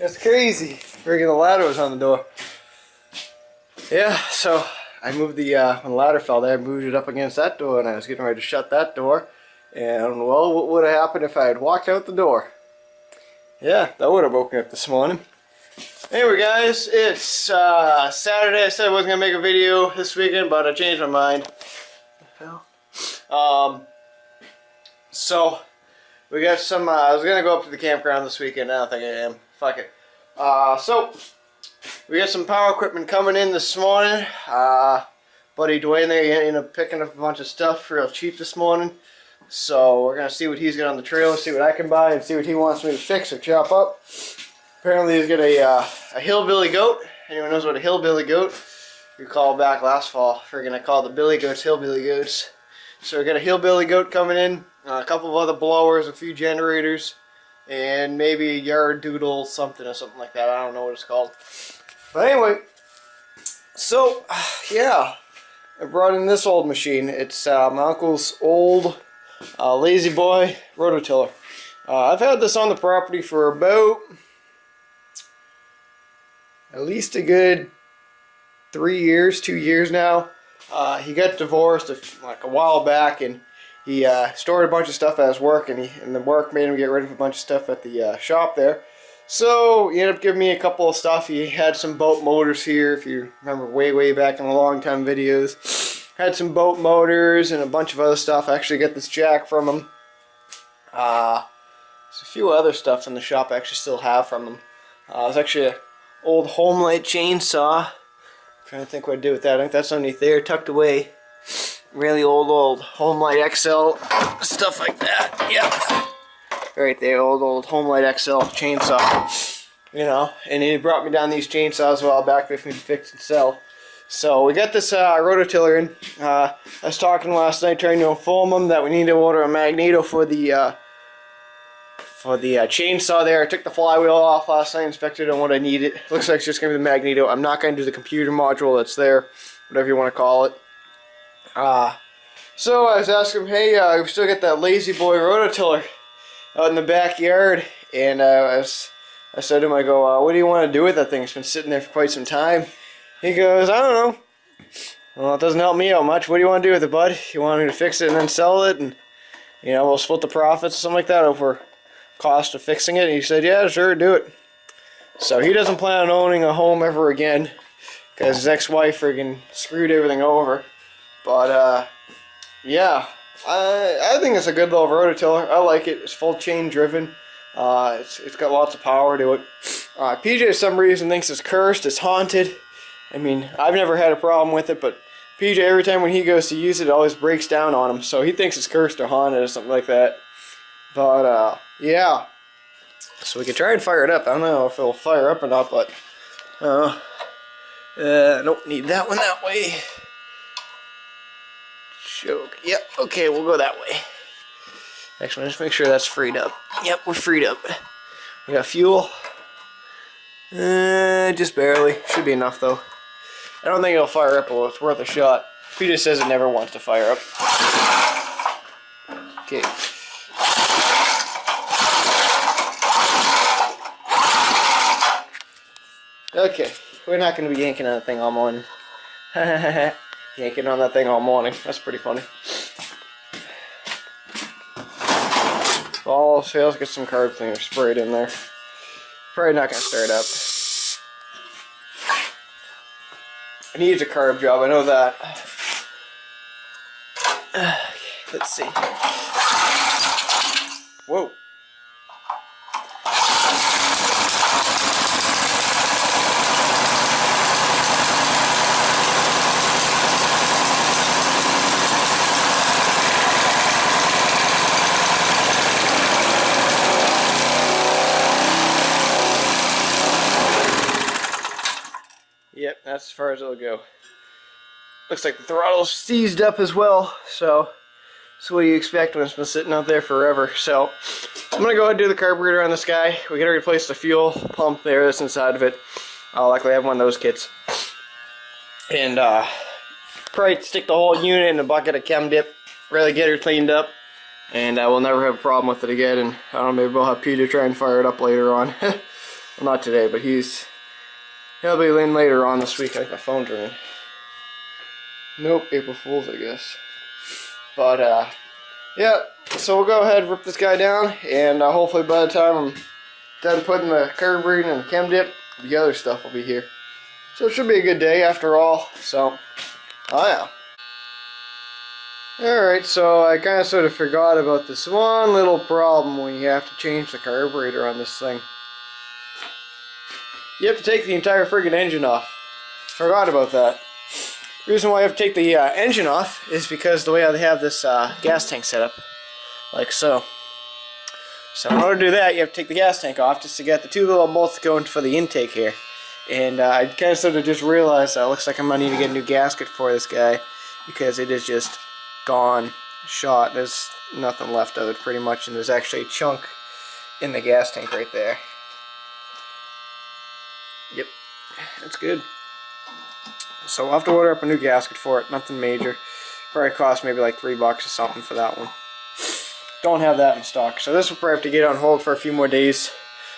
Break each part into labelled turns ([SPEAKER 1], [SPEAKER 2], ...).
[SPEAKER 1] That's crazy. Friggin' the ladder was on the door. Yeah, so I moved the, when the ladder fell there, I moved it up against that door, and I was getting ready to shut that door. And, well, what would have happened if I had walked out the door? Yeah, that would have woke me up this morning. Anyway, guys, it's Saturday. I said I wasn't going to make a video this weekend, but I changed my mind. So, we got some, I was going to go up to the campground this weekend. I don't think I am. Fuck it. So, we got some power equipment coming in this morning. Buddy Dwayne there, he ended up picking up a bunch of stuff real cheap this morning. So we're going to see what he's got on the trailer, see what I can buy, and see what he wants me to fix or chop up. Apparently he's got a hillbilly goat. Anyone knows what a hillbilly goat? You recall back last fall, friggin' I called the billy goats hillbilly goats. So we got a hillbilly goat coming in, a couple of other blowers, a few generators, and maybe a yard doodle something or something like that. I don't know what it's called. But anyway, so yeah, I brought in this old machine. It's my uncle's old Lazy Boy rototiller. I've had this on the property for about at least a good 2 years now. He got divorced like a while back, and he stored a bunch of stuff at his work, and the work made him get rid of a bunch of stuff at the shop there. So he ended up giving me a couple of stuff. He had some boat motors here, if you remember way back in the long time videos. Had some boat motors and a bunch of other stuff. I actually got this jack from him. There's a few other stuff in the shop I actually still have from him. It's actually an old Homelite chainsaw. I'm trying to think what to do with that. I think that's underneath there, tucked away. Really old Homelite XL, stuff like that. Yep. Right there, old Homelite XL chainsaw. You know, and he brought me down these chainsaws a while back for me to fix and sell. So we got this rototiller in. I was talking last night, trying to inform him that we need to order a magneto for the chainsaw there. I took the flywheel off last night, inspected on what I needed. Looks like it's just going to be the magneto. I'm not going to do the computer module that's there, whatever you want to call it. So I was asking him, hey, we still got that Lazy Boy rototiller out in the backyard, and I said to him, I go, what do you want to do with that thing? It's been sitting there for quite some time. He goes, I don't know. Well, it doesn't help me out much. What do you want to do with it, bud? You want me to fix it and then sell it, and you know, we'll split the profits or something like that over cost of fixing it? And he said, yeah, sure, do it. So he doesn't plan on owning a home ever again because his ex-wife friggin' screwed everything over. But yeah, I think it's a good little rototiller. I like it. It's full chain driven. It's got lots of power to it. PJ for some reason thinks it's cursed, it's haunted. I mean, I've never had a problem with it, but PJ, every time when he goes to use it, it always breaks down on him. So he thinks it's cursed or haunted or something like that. But yeah, so we could try and fire it up. I don't know if it'll fire up or not, but nope, need that one that way. Choke. Yep, okay, we'll go that way. Actually, just make sure that's freed up. Yep, we're freed up. We got fuel. Just barely. Should be enough though. I don't think it'll fire up, but it's worth a shot. Peter says it never wants to fire up. Okay. Okay, we're not going to be yanking on that thing all morning. Yanking on that thing all morning. That's pretty funny. All else fails, get some carb cleaner sprayed in there. Probably not going to start up. It needs a carb job, I know that. Let's see. Whoa. Yep, that's as far as it'll go. Looks like the throttle's seized up as well, so what do you expect when it's been sitting out there forever? So I'm gonna go ahead and do the carburetor on this guy. We gotta replace the fuel pump there that's inside of it. Luckily I have one of those kits. And probably stick the whole unit in a bucket of chem dip, really get her cleaned up, and we'll never have a problem with it again. And I don't know, maybe we'll have Peter try and fire it up later on. Well, not today, but he'll be in later on this week. I think my phone's ringing. Nope, April Fool's, I guess. But yeah, so we'll go ahead and rip this guy down, and hopefully by the time I'm done putting the carburetor and the chem dip, the other stuff will be here. So it should be a good day after all. So, oh yeah. Alright, so I kind of sort of forgot about this one little problem when you have to change the carburetor on this thing. You have to take the entire friggin' engine off. Forgot about that. The reason why you have to take the engine off is because the way they have this gas tank set up. Like so. So in order to do that, you have to take the gas tank off just to get the two little bolts going for the intake here. And I kind of sort of just realized that it looks like I'm going to need to get a new gasket for this guy, because it is just gone, shot. There's nothing left of it pretty much, and there's actually a chunk in the gas tank right there. Yep, that's good. So we'll have to order up a new gasket for it. Nothing major. Probably cost maybe like $3 or something for that one. Don't have that in stock, so this will probably have to get on hold for a few more days.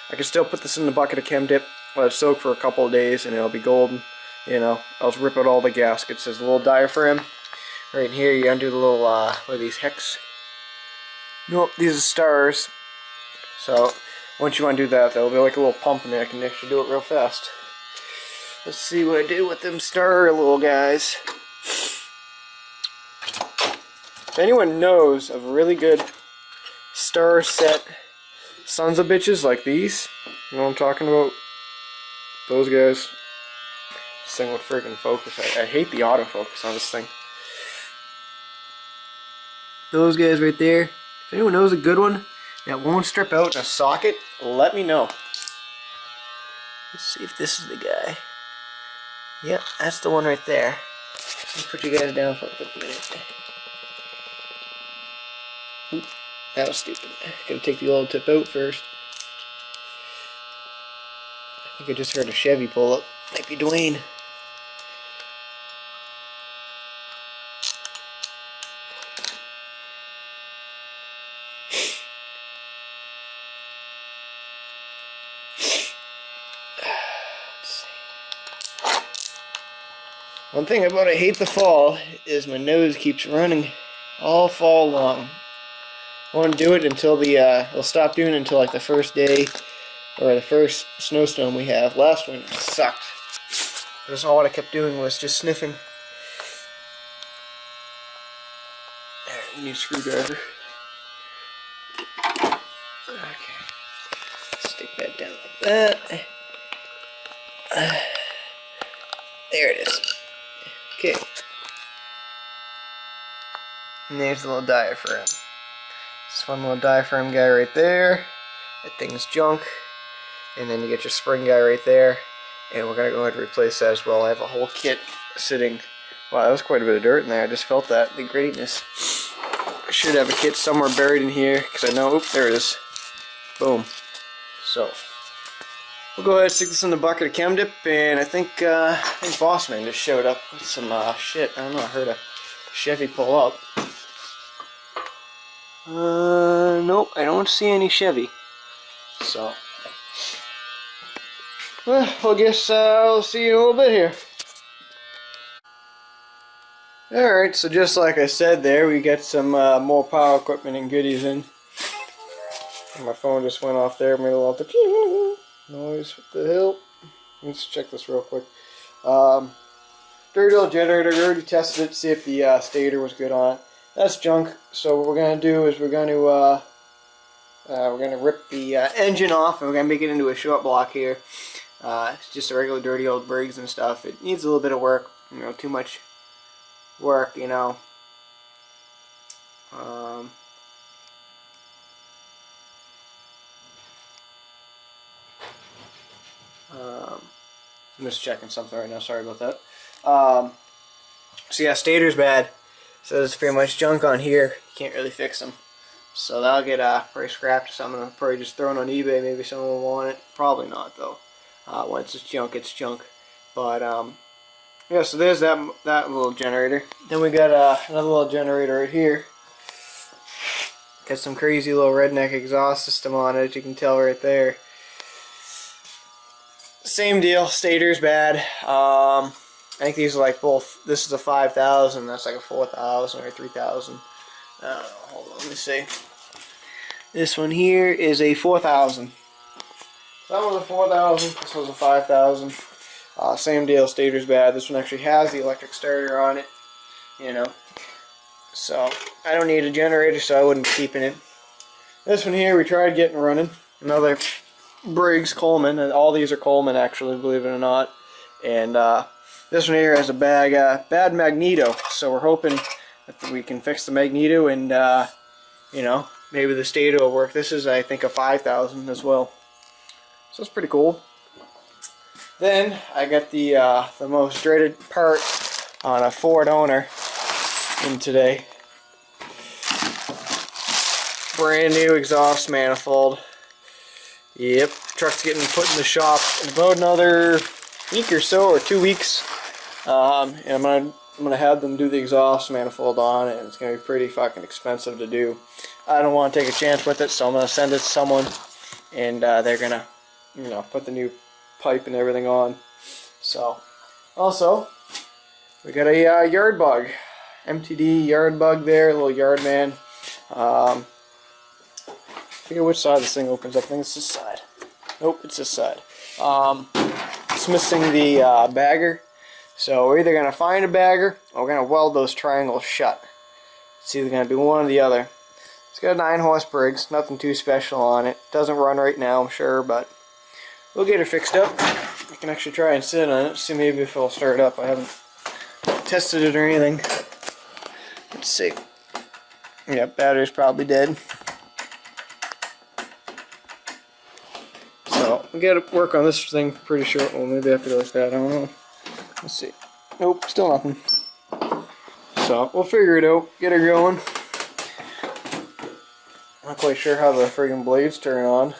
[SPEAKER 1] I can still put this in the bucket of chem dip, let it soak for a couple of days, and it'll be golden. You know, I'll rip out all the gaskets. There's a little diaphragm right here. You undo the little what are these, hex? Nope, these are stars. So once you undo that, there'll be like a little pump in there. I can actually do it real fast. Let's see what I do with them star little guys. If anyone knows of really good star set sons of bitches like these, you know what I'm talking about? Those guys. This thing would freaking focus. I hate the autofocus on this thing. Those guys right there. If anyone knows a good one that won't strip out in a socket, let me know. Let's see if this is the guy. Yep, that's the one right there. Let's put you guys down for a quick minute. Oop, that was stupid. Gotta take the old tip out first. I think I just heard a Chevy pull up. Might be Dwayne. One thing about I hate the fall is my nose keeps running all fall long. I want to do it until we'll stop doing it until like the first day or the first snowstorm we have. Last winter sucked. That's all what I kept doing was just sniffing. Alright, we need a screwdriver. Okay. Stick that down like that. There it is. Okay. And there's the little diaphragm. This one little diaphragm guy right there. That thing's junk. And then you get your spring guy right there. And we're going to go ahead and replace that as well. I have a whole kit sitting. Wow, that was quite a bit of dirt in there. I just felt that, the greatness. I should have a kit somewhere buried in here, because I know, oop, there it is. Boom. So, we'll go ahead and stick this in the bucket of chem dip, and I think Bossman just showed up with some shit. I don't know, I heard a Chevy pull up. Nope, I don't see any Chevy. So, well, I guess I'll see you in a little bit here. Alright, so just like I said there, we got some more power equipment and goodies in. And my phone just went off there, made a lot of noise. What the hell? Let's check this real quick. Dirty old generator, we already tested it to see if the stator was good on it. That's junk, so what we're going to do is we're going to rip the engine off, and we're going to make it into a short block here. It's just a regular dirty old Briggs and stuff. It needs a little bit of work, you know, too much work, you know. I'm just checking something right now, sorry about that. So yeah, stator's bad. So there's pretty much junk on here. You can't really fix them. So that'll get probably scrapped or something. I'll probably just throw it on eBay. Maybe someone will want it. Probably not though. Once it's junk, it's junk. But yeah, so there's that little generator. Then we got another little generator right here. Got some crazy little redneck exhaust system on it, you can tell right there. same deal. Stator's bad. I think these are like both. This is a 5,000. That's like a 4,000 or 3,000. I don't know. Hold on. Let me see. This one here is a 4,000. That was a 4,000. This was a 5,000. Same deal. Stator's bad. This one actually has the electric starter on it. You know. So I don't need a generator, so I wouldn't be keeping it. This one here we tried getting running. Another Briggs Coleman, and all these are Coleman actually, believe it or not. And this one here has a bad magneto, so we're hoping that we can fix the magneto and you know, maybe the stator will work. This is, I think, a 5,000 as well, so it's pretty cool. Then I got the most dreaded part on a Ford owner in today. Brand new exhaust manifold. Yep, truck's getting put in the shop in about another week or so, or 2 weeks. And I'm gonna have them do the exhaust manifold on it, and it's gonna be pretty fucking expensive to do. I don't want to take a chance with it, so I'm gonna send it to someone, and they're gonna, you know, put the new pipe and everything on. So, also, we got a yard bug, MTD yard bug there, a little yard man. I forget which side this thing opens up. I think it's this side. Nope, it's this side. It's missing the bagger. So we're either going to find a bagger or we're going to weld those triangles shut. It's either going to be one or the other. It's got a 9-horse Briggs. Nothing too special on it. Doesn't run right now, I'm sure, but we'll get it fixed up. I can actually try and sit on it, see maybe if it'll start up. I haven't tested it or anything. Let's see. Yeah, battery's probably dead. So we got to work on this thing pretty short. Well, maybe after like that, I don't know. Let's see. Nope, still nothing. So we'll figure it out. Get her going. Not quite sure how the friggin' blades turn on.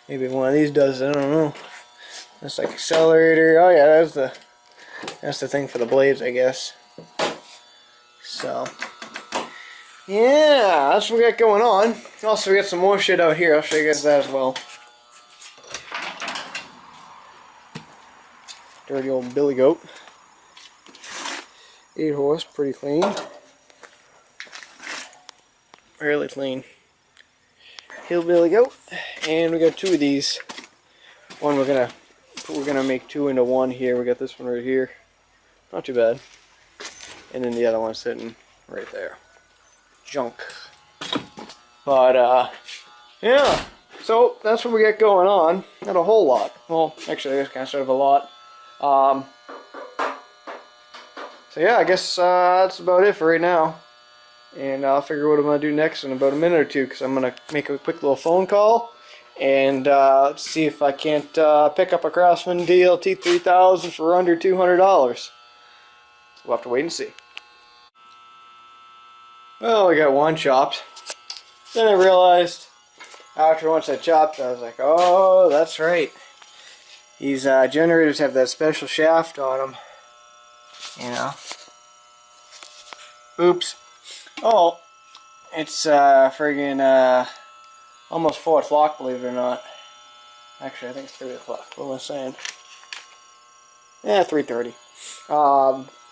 [SPEAKER 1] Maybe one of these does it. I don't know. That's like accelerator. Oh yeah, that's the thing for the blades, I guess. So. Yeah, that's what we got going on. Also, we got some more shit out here. I'll show you guys that as well. Dirty old Billy Goat. 8-horse, pretty clean. Really clean. Hillbilly Goat. And we got 2 of these. One we're gonna make 2 into 1 here. We got this one right here. Not too bad. And then the other one sitting right there. Junk. But yeah, so that's what we got going on. Not a whole lot. Well, actually, it's kind of sort of a lot. So yeah, I guess that's about it for right now. And I'll figure what I'm gonna do next in about a minute or two, because I'm gonna make a quick little phone call and see if I can't pick up a Craftsman DLT 3000 for under $200. We'll have to wait and see. Well, we got one chopped. Then I realized, once I chopped, I was like, oh, that's right. These generators have that special shaft on them. You know. Oops. Oh, it's friggin' almost 4 o'clock, believe it or not. Actually, I think it's 3 o'clock. What am I saying? Yeah, 3:30.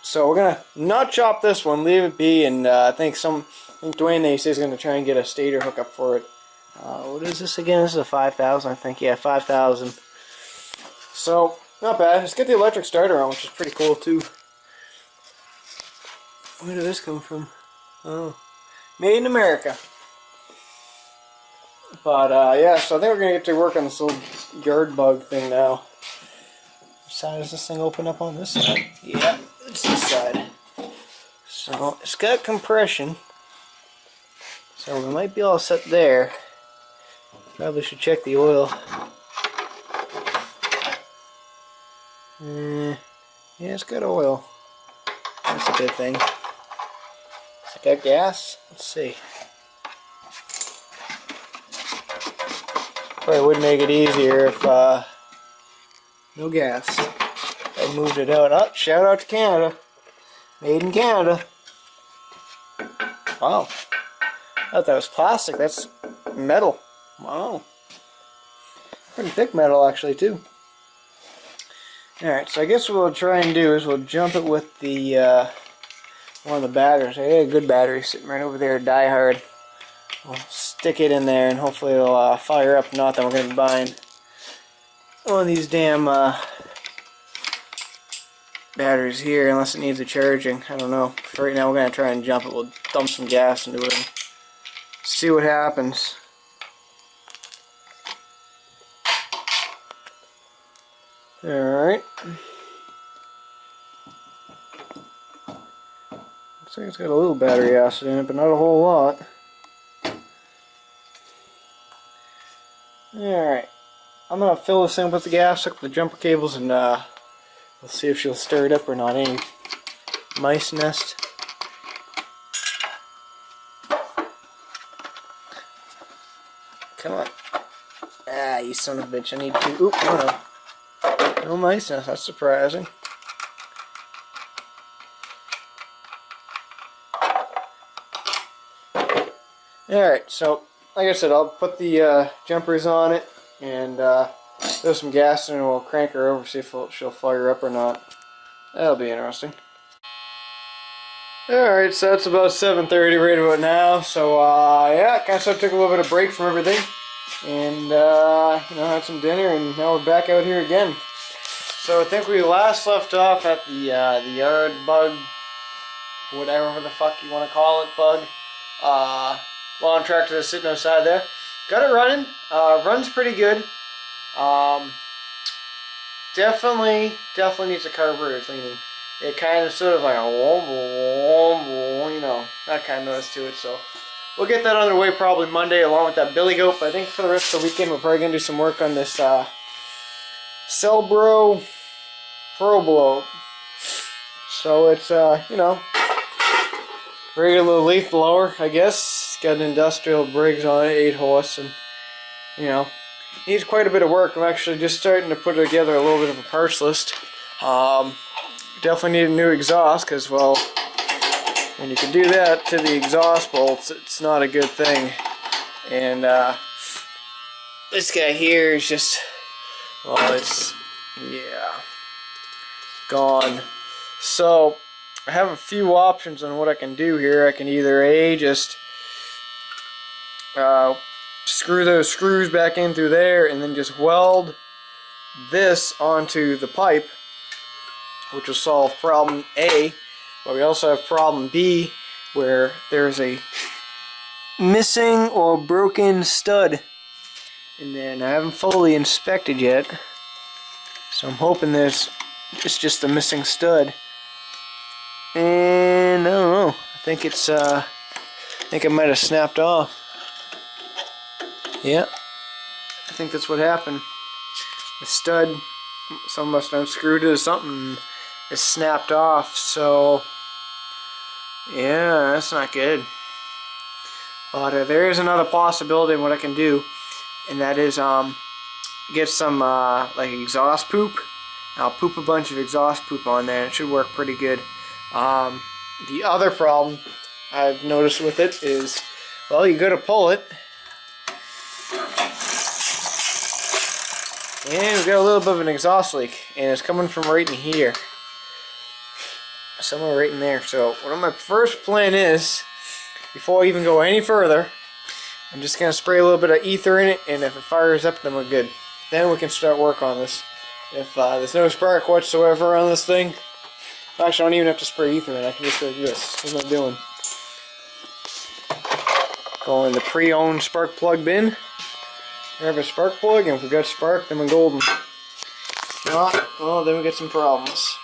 [SPEAKER 1] So we're gonna not chop this one, leave it be, and I think Dwayne says he's gonna try and get a stator hookup for it. What is this again? This is a 5,000, I think. Yeah, 5,000. So not bad. Let's get the electric starter on, which is pretty cool too. Where did this come from? Oh, made in America. But yeah, so I think we're gonna get to work on this little yard bug thing now. Which side does this thing open up on? This side? Yeah. It's this side. So it's got compression. So we might be all set there. Probably should check the oil. Yeah, it's got oil. That's a good thing. It's got gas. Let's see. Probably would make it easier if no gas. I moved it out. Oh, shout out to Canada. Made in Canada. Wow. I thought that was plastic. That's metal. Wow. Pretty thick metal actually too. Alright, so I guess what we'll try and do is we'll jump it with the one of the batteries. I got a good battery sitting right over there, Die Hard. We'll stick it in there and hopefully it'll fire up. Not that we're going to be buying one of these damn batteries here unless it needs a charging. I don't know. For right now we're going to try and jump it. We'll dump some gas into it and see what happens. Alright. Looks like it's got a little battery acid in it, but not a whole lot. Alright. I'm going to fill this in with the gas, hook the jumper cables, and we'll see if she'll stir it up or not. Any mice nest. Come on. Ah, you son of a bitch. I need to... Oop, oh no. No mice nest, that's surprising. Alright, so like I said, I'll put the jumpers on it and throw some gas in and we'll crank her over, see if she'll fire up or not. That'll be interesting. Alright, so it's about 7:30 right about now, so yeah, kind of took a little bit of break from everything and you know, had some dinner and now we're back out here again. So I think we last left off at the yard bug, whatever the fuck you want to call it, bug. Lawn tractor that's sitting outside there. Got it running. Runs pretty good. Definitely needs a carburetor cleaning. It kind of sort of like a you know, that kind of noise to it. So we'll get that underway probably Monday along with that billy goat. But I think for the rest of the weekend we're probably gonna do some work on this Selbro Pro Blow. So it's you know, regular leaf blower, I guess. It's got an industrial Briggs on it, 8 horse, and you know, needs quite a bit of work. I'm actually just starting to put together a little bit of a parts list. Definitely need a new exhaust, because well, when you can do that to the exhaust bolts, it's not a good thing. And this guy here is just, well, it's, yeah, gone. So I have a few options on what I can do here. I can either just screw those screws back in through there and then just weld this onto the pipe, which will solve problem A. But we also have problem B, where there's a missing or broken stud in there, and I haven't fully inspected yet, so I'm hoping it's just a missing stud. And I don't know, I think it's I think it might have snapped off. Yeah, I think that's what happened. The stud, someone must have unscrewed it or something. It snapped off, so yeah, that's not good. But there is another possibility in what I can do, and that is get some like exhaust poop. I'll poop a bunch of exhaust poop on there, and it should work pretty good. The other problem I've noticed with it is, well, you gotta pull it, and we got a little bit of an exhaust leak, and it's coming from right in here, somewhere right in there. So what my first plan is, before I even go any further, I'm just gonna spray a little bit of ether in it, and if it fires up, then we're good. Then we can start work on this. If there's no spark whatsoever on this thing, actually I don't even have to spray ether in. I can just go like this. That's what I'm doing. Go in the pre-owned spark plug bin. Grab a spark plug, and if we got spark, then we're golden. If not, well, then we get some problems.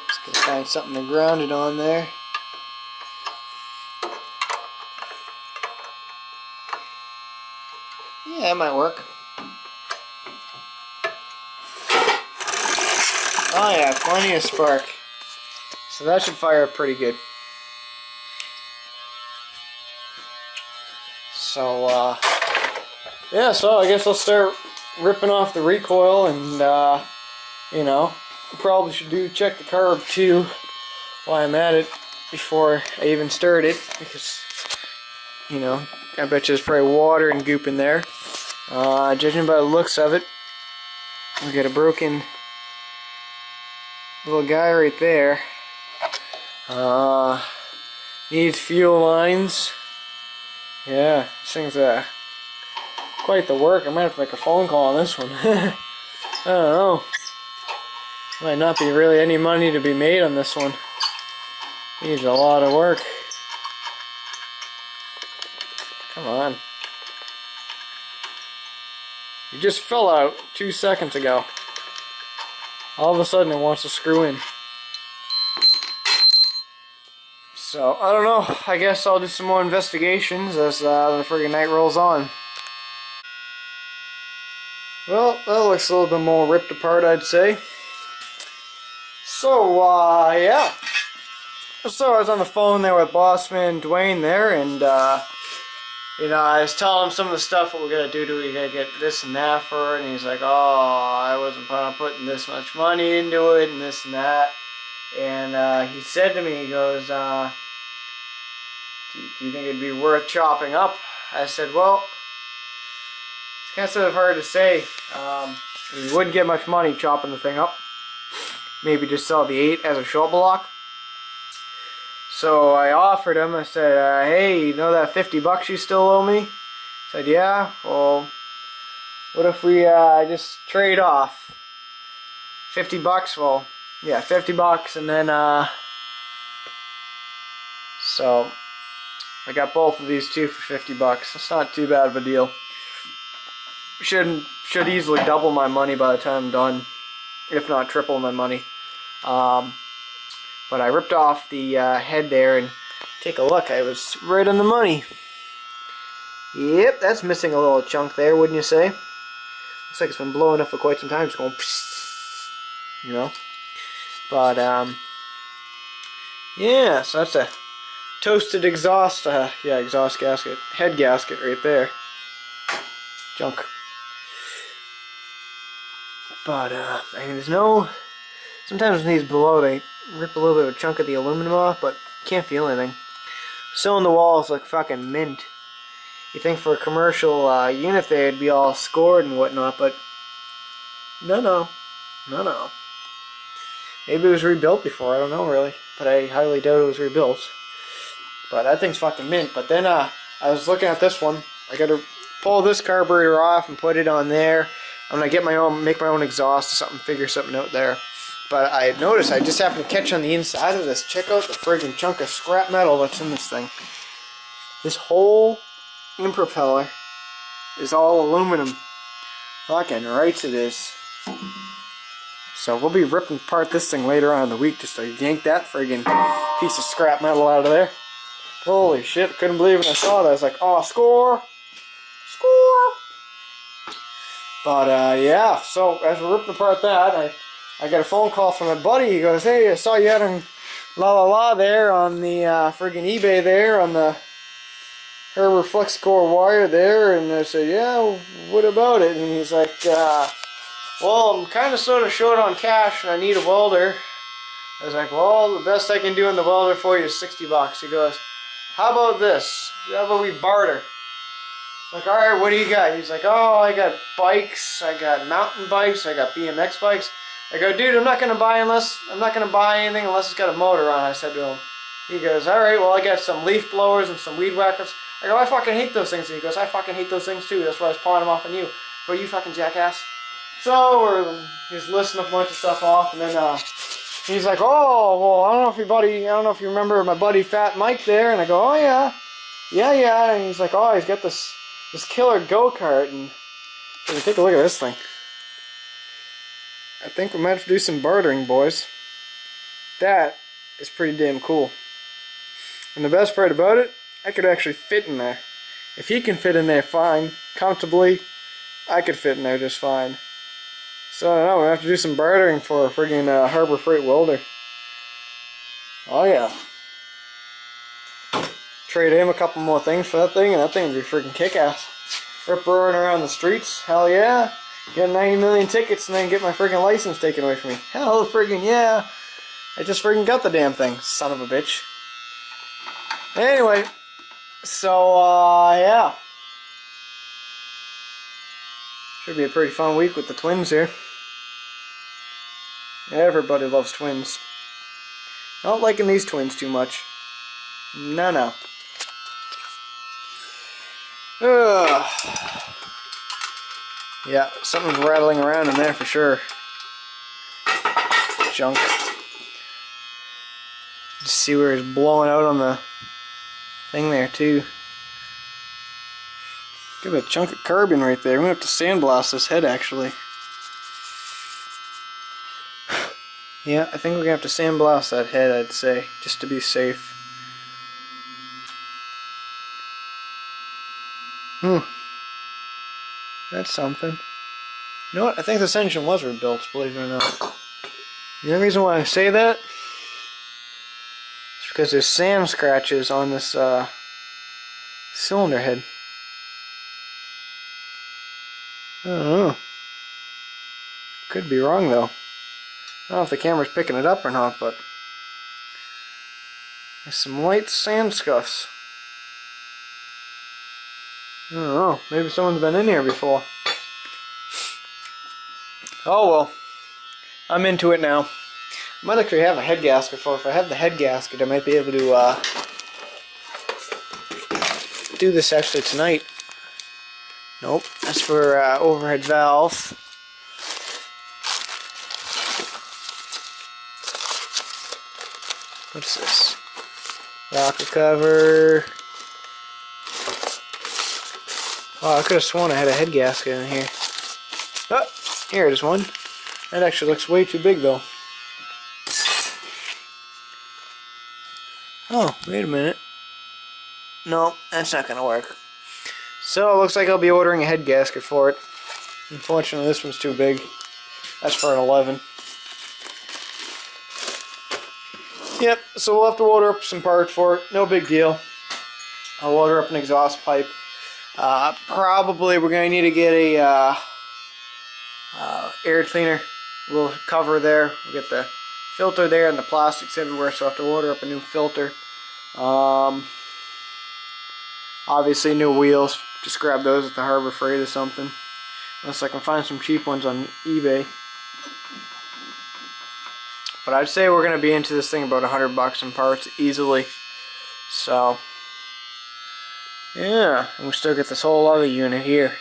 [SPEAKER 1] Just gonna find something to ground it on there. Yeah, that might work. Oh yeah, plenty of spark. So that should fire up pretty good. So, yeah, so I guess I'll start ripping off the recoil, and, you know, probably should check the carb too while I'm at it before I even start it, because You know, I bet you there's probably water and goop in there. Judging by the looks of it, we got a broken little guy right there. Needs fuel lines. Yeah, this thing's quite the work. I might have to make a phone call on this one. I don't know. Might not be really any money to be made on this one. Needs a lot of work. Come on. You just fell out 2 seconds ago. All of a sudden it wants to screw in. So, I don't know. I guess I'll do some more investigations as the friggin' night rolls on. Well, that looks a little bit more ripped apart, I'd say. So, yeah. So I was on the phone there with Bossman Dwayne there, and, you know, I was telling him some of the stuff what we're going to do. We got to get this and that for it, and he's like, oh, I wasn't planning on putting this much money into it, and this and that. And he said to me, he goes, do you think it'd be worth chopping up? I said, well, it's kind of sort of hard to say. We wouldn't get much money chopping the thing up. Maybe just sell the 8 as a short block. So I offered him, I said, hey, you know that $50 you still owe me? He said, yeah, well, what if we just trade off? $50, well, yeah, $50, and then, so I got both of these two for $50. It's not too bad of a deal. Should easily double my money by the time I'm done, if not triple my money. But I ripped off the head there, and take a look, I was right on the money. Yep, that's missing a little chunk there, wouldn't you say? Looks like it's been blowing up for quite some time. It's going, you know. But yeah, so that's a toasted exhaust, yeah, exhaust gasket, head gasket right there. Junk. But I mean, there's no. Sometimes when these blow, they rip a little bit of a chunk of the aluminum off, but can't feel anything. Sewn the walls like fucking mint. You think for a commercial unit there, it'd be all scored and whatnot, but no. Maybe it was rebuilt before, I don't know really, but I highly doubt it was rebuilt. But that thing's fucking mint. But then I was looking at this one. I gotta pull this carburetor off and put it on there. I'm gonna get make my own exhaust or something, figure something out there. But I noticed, I just happened to catch on the inside of this. Check out the friggin' chunk of scrap metal that's in this thing. This whole impropeller is all aluminum. Fucking rights it is. So we'll be ripping apart this thing later on in the week just to yank that friggin' piece of scrap metal out of there. Holy shit, couldn't believe when I saw that. I was like, oh, score! Score! But yeah, so as we're ripping apart that, I got a phone call from my buddy. He goes, hey, I saw you out on La there on the friggin' eBay there on the Harbor FlexCore wire there. And I said, yeah, what about it? And he's like, well, I'm kind of sort of short on cash and I need a welder. I was like, well, the best I can do on the welder for you is $60. He goes, how about this? How about we barter? I'm like, alright, what do you got? He's like, oh, I got bikes, I got mountain bikes, I got BMX bikes. I go, dude, I'm not gonna buy anything unless it's got a motor on it, I said to him. He goes, alright, well, I got some leaf blowers and some weed whackers. I go, I fucking hate those things. And he goes, I fucking hate those things too. That's why I was pawning them off on you. Go, you fucking jackass. So he's listing a bunch of stuff off, and then he's like, oh, well, I don't know if you remember my buddy Fat Mike there. And I go, oh yeah. And he's like, oh, he's got this killer go-kart, and take a look at this thing. I think we might have to do some bartering, boys. That is pretty damn cool. And the best part about it, I could actually fit in there. If he can fit in there fine, comfortably, I could fit in there just fine. So I don't know, we'll have to do some bartering for a friggin' Harbor Freight welder. Oh yeah. Trade him a couple more things for that thing, and that thing would be friggin' kick-ass. Rip roaring around the streets, hell yeah. Get 90 million tickets and then get my friggin' license taken away from me. Hell friggin' yeah. I just friggin' got the damn thing, son of a bitch. Anyway, So, yeah. Should be a pretty fun week with the twins here. Everybody loves twins. Not liking these twins too much. No. Yeah, something's rattling around in there for sure. Junk. Just see where it's blowing out on the thing there too. Got a chunk of carbon right there. I'm gonna have to sandblast this head actually. Yeah, I think we're gonna have to sandblast that head, I'd say, just to be safe. That's something. You know what? I think this engine was rebuilt, believe it or not. The only reason why I say that is because there's sand scratches on this cylinder head. I don't know. Could be wrong though. I don't know if the camera's picking it up or not, but there's some light sand scuffs. I don't know. Maybe someone's been in here before. Oh well. I'm into it now. I might actually have a head gasket for it. If I have the head gasket, I might be able to do this actually tonight. Nope. That's for overhead valve. What's this? Rocker cover. Oh, I could have sworn I had a head gasket in here. Oh, here it is one. That actually looks way too big though. Oh, wait a minute. No, that's not gonna work. So it looks like I'll be ordering a head gasket for it. Unfortunately, this one's too big. That's for an 11. Yep, so we'll have to order up some parts for it. No big deal. I'll order up an exhaust pipe. Probably we're going to need to get a air cleaner. We'll cover there. We'll get the filter there and the plastics everywhere, so I'll have to order up a new filter. Obviously new wheels. Just grab those at the Harbor Freight or something. Unless I can find some cheap ones on eBay. But I'd say we're going to be into this thing about $100 in parts easily. So, yeah. And we still get this whole other unit here.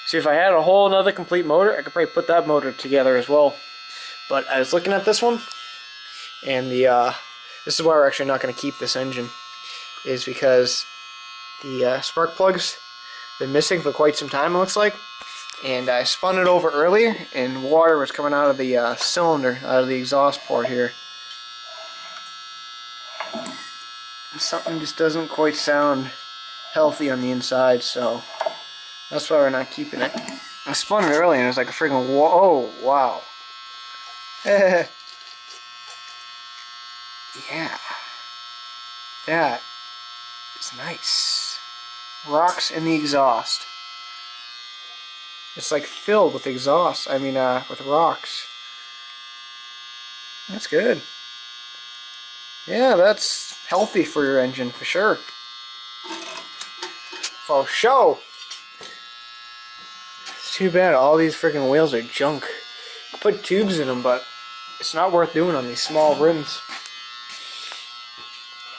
[SPEAKER 1] See, if I had a whole another complete motor, I could probably put that motor together as well. But I was looking at this one, and this is why we're actually not going to keep this engine, is because the spark plugs been missing for quite some time, it looks like. And I spun it over earlier, and water was coming out of the cylinder, out of the exhaust port here. Something just doesn't quite sound healthy on the inside, so that's why we're not keeping it. I spun it earlier, and it was like a freaking whoa! Oh, wow! Yeah, that is nice. Rocks in the exhaust. It's like filled with exhaust. I mean, with rocks. That's good. Yeah, that's healthy for your engine, for sure. For sure. It's too bad all these freaking wheels are junk. Put tubes in them, but it's not worth doing on these small rims.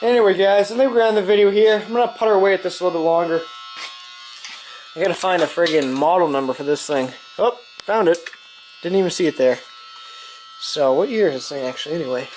[SPEAKER 1] Anyway, guys, I think we're going to end the video here. I'm going to putter away at this a little bit longer. I gotta find a friggin' model number for this thing. Oh, found it. Didn't even see it there. So, what year is this thing actually, anyway?